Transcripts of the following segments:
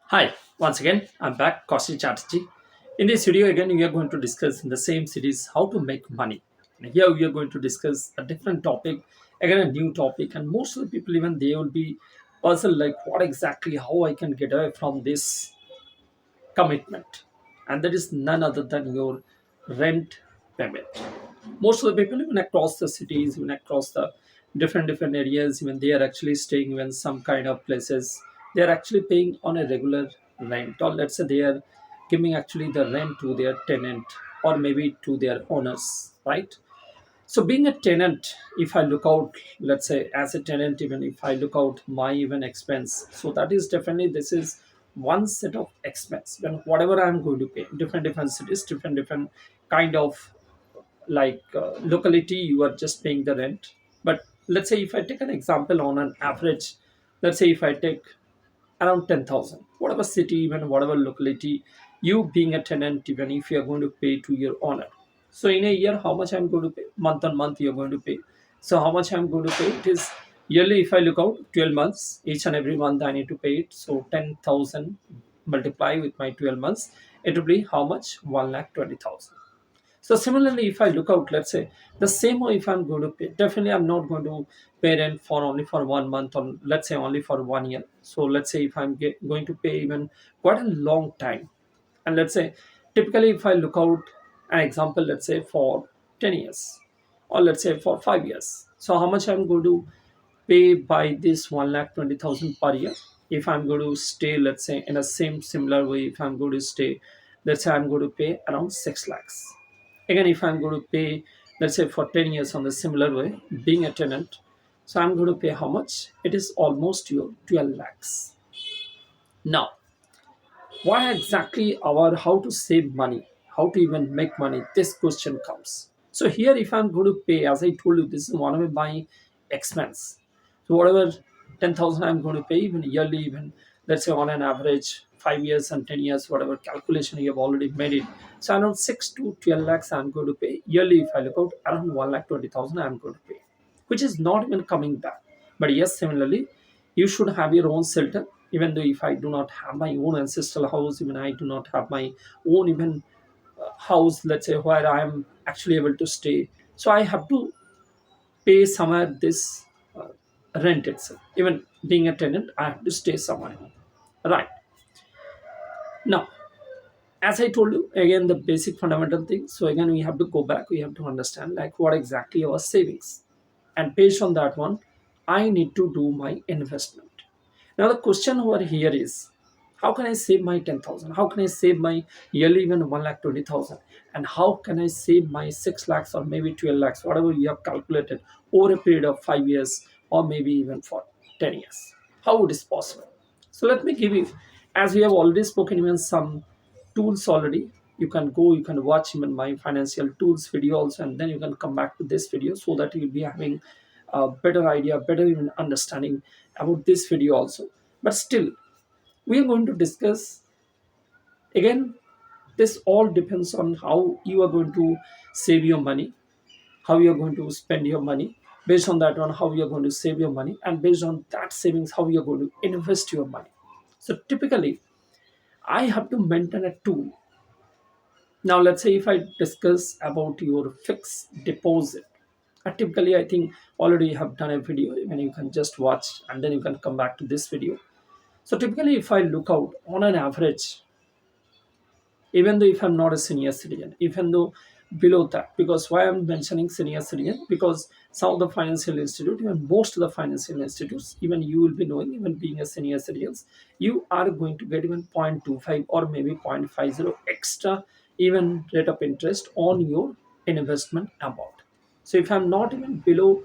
Hi, once again, I'm back, Kaushik Chatterjee. In this video, again, we are going to discuss in the same series how to make money. And here we are going to discuss a different topic, again, a new topic, and most of the people, even they will be puzzled like what exactly, how I can get away from this commitment. And that is none other than your rent payment. Most of the people, even across the cities, even across the different areas, even they are actually staying even some kind of places, they are actually paying on a regular rent, or let's say they are giving actually the rent to their tenant or maybe to their owners, right? So being a tenant, if I look out, let's say as a tenant, even if I look out my even expense, so that is definitely this is one set of expense. When whatever I'm going to pay, different cities, different kind of locality, you are just paying the rent. But let's say if I take an example on an average, let's say if I take around 10,000, whatever city, even whatever locality, you being a tenant, even if you are going to pay to your owner. So in a year, how much I'm going to pay? Month on month, you're going to pay. So how much I'm going to pay? It is yearly. If I look out 12 months, each and every month I need to pay it. So 10,000 multiply with my 12 months, it will be how much? 1,20,000. So similarly, if I look out, let's say the same way, if I'm going to pay, definitely I'm not going to pay rent for only for 1 month, or let's say only for 1 year. So let's say if going to pay even quite a long time, and let's say typically if I look out an example, let's say for 10 years, or let's say for 5 years. So how much I'm going to pay by this 1,20,000 per year? If I'm going to stay, let's say in a same similar way, if I'm going to stay, let's say I'm going to pay around 6 lakhs. Again, if I'm going to pay, let's say for 10 years on the similar way, being a tenant, so I'm going to pay how much? It is almost your 12 lakhs. Now, why exactly our how to save money, how to even make money? This question comes. So here, if I'm going to pay, as I told you, this is one of my expense. So whatever 10,000 I'm going to pay, even yearly, even let's say on an average 5 years and 10 years, whatever calculation you have already made it. So around 6 to 12 lakhs I'm going to pay yearly. If I look out around 1,20,000 I'm going to pay, which is not even coming back. But yes, similarly, you should have your own shelter. Even though if I do not have my own ancestral house, even I do not have my own even house, let's say where I am actually able to stay, so I have to pay somewhere this uh, rent itself. Even being a tenant, I have to stay somewhere, right? Now, as I told you, again the basic fundamental thing. So again, we have to go back, we have to understand like what exactly our savings, and based on that one, I need to do my investment. Now the question over here is, how can I save my 10,000? How can I save my yearly even 1,20,000? And how can I save my 6 lakhs or maybe 12 lakhs, whatever you have calculated over a period of 5 years or maybe even for 10 years? How it is possible? So let me give you, as we have already spoken, even some tools already. You can go, you can watch even my financial tools video also, and then you can come back to this video so that you'll be having a better idea, better even understanding about this video also. But still, we are going to discuss again. This all depends on how you are going to save your money, how you are going to spend your money. Based on that one, how you are going to save your money, and based on that savings, how you are going to invest your money. So typically, I have to maintain a tool. Now, let's say if I discuss about your fixed deposit, typically I think already you have done a video, even you can just watch and then you can come back to this video. So typically, if I look out on an average, even though if I'm not a senior citizen, even though below that, because why I'm mentioning senior citizen, because some of the financial institute, even most of the financial institutes, even you will be knowing, even being a senior citizens, you are going to get even 0.25 or maybe 0.50 extra even rate of interest on your investment amount. So if I'm not even below,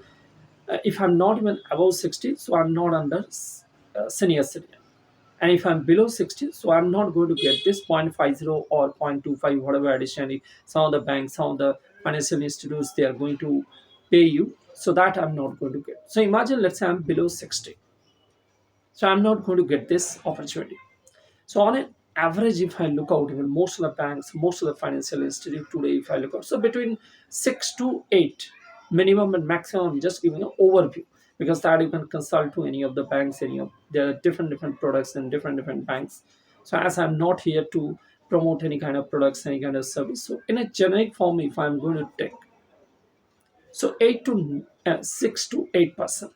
if I'm not even above 60, so I'm not under senior citizen. And if I'm below 60, so I'm not going to get this 0.50 or 0.25, whatever additionally some of the banks, some of the financial institutes, they are going to pay you. So that I'm not going to get. So imagine, let's say I'm below 60. So I'm not going to get this opportunity. So on an average, if I look out, even most of the banks, most of the financial institute today, if I look out, so between 6 to 8 minimum and maximum, I'm just giving an overview, because that you can consult to any of the banks, any of there are different products in different banks. So as I'm not here to promote any kind of products, any kind of service, so in a generic form, if I'm going to take, so 6 to 8%.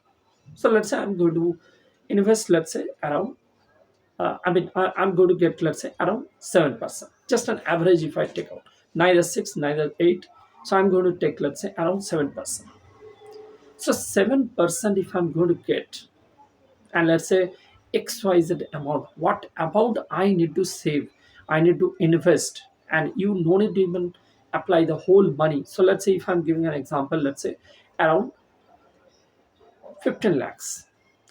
So let's say I'm going to invest, let's say around, I'm going to get, let's say, around 7%. Just an average if I take out. Neither 6, neither 8. So I'm going to take, let's say, around 7%. So 7% if I'm going to get, and let's say XYZ amount, what amount I need to save, I need to invest, and you no need to even apply the whole money. So let's say if I'm giving an example, let's say around 15 lakhs.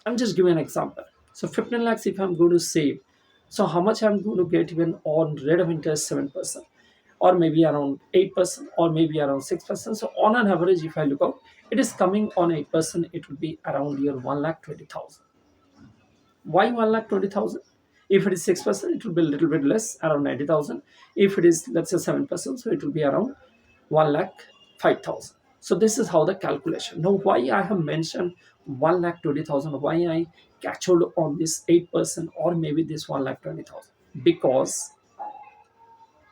I'm just giving an example. So 15 lakhs if I'm going to save. So how much I'm going to get even on rate of interest 7%, or maybe around 8%, or maybe around 6%. So on an average, if I look out, it is coming on 8%, it will be around your 1,20,000. Why 1,20,000? If it is 6%, it will be a little bit less, around 90,000. If it is, let's say, 7%, so it will be around 1,05,000. So this is how the calculation. Now, why I have mentioned 1,20,000? Why I catch hold on this 8% or maybe this 1,20,000? Because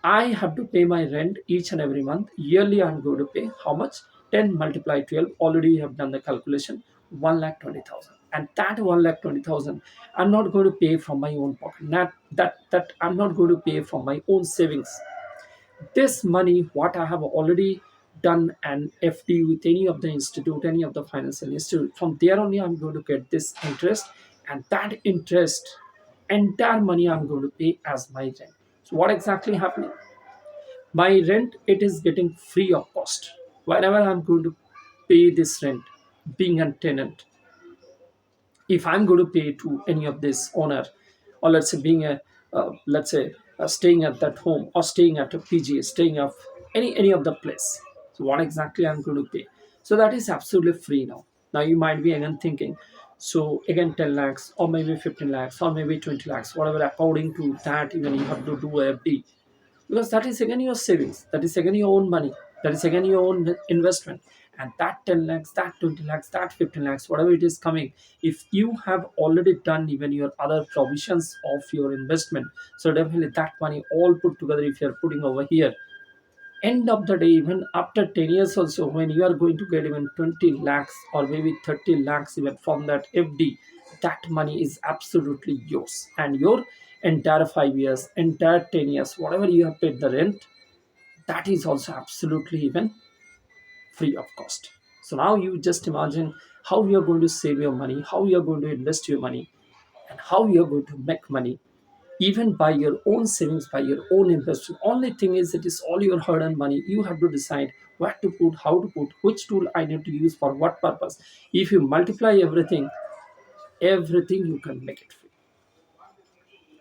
I have to pay my rent each and every month. Yearly, I'm going to pay how much? 10 multiplied 12. Already you have done the calculation. 1,20,000. And that 1,20,000, I'm not going to pay from my own pocket. Not that I'm not going to pay from my own savings. This money, what I have already done an FD with any of the institute, any of the financial institute, from there only I'm going to get this interest, and that interest, entire money I'm going to pay as my rent. So what exactly happening? My rent, it is getting free of cost. Whenever I'm going to pay this rent, being a tenant, if I'm going to pay to any of this owner, or let's say being a, let's say staying at that home, or staying at a PG, staying of any of the place, so what exactly I'm going to pay? So that is absolutely free now. Now you might be again thinking, so again 10 lakhs, or maybe 15 lakhs, or maybe 20 lakhs, whatever, according to that even you have to do a FD, because that is again your savings, that is again your own money, that is again your own investment. And that 10 lakhs, that 20 lakhs, that 15 lakhs, whatever it is coming, if you have already done even your other provisions of your investment, so definitely that money all put together, if you're putting over here, end of the day, even after 10 years also, when you are going to get even 20 lakhs or maybe 30 lakhs even from that FD, that money is absolutely yours. And your entire 5 years, entire 10 years, whatever you have paid the rent, that is also absolutely even free of cost. So now you just imagine how you're going to save your money, how you're going to invest your money, and how you're going to make money even by your own savings, by your own investment. Only thing is, it is all your hard-earned money. You have to decide what to put, how to put, which tool I need to use for what purpose. If you multiply everything, everything you can make it free,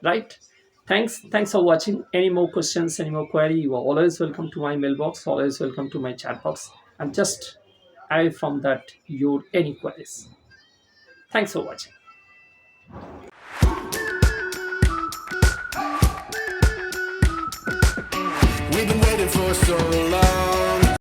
right? Thanks for watching. Any more questions, any more query, you are always welcome to my mailbox, always welcome to my chat box. I'm just I from that your any queries. Thanks for watching. We've been waiting for so long.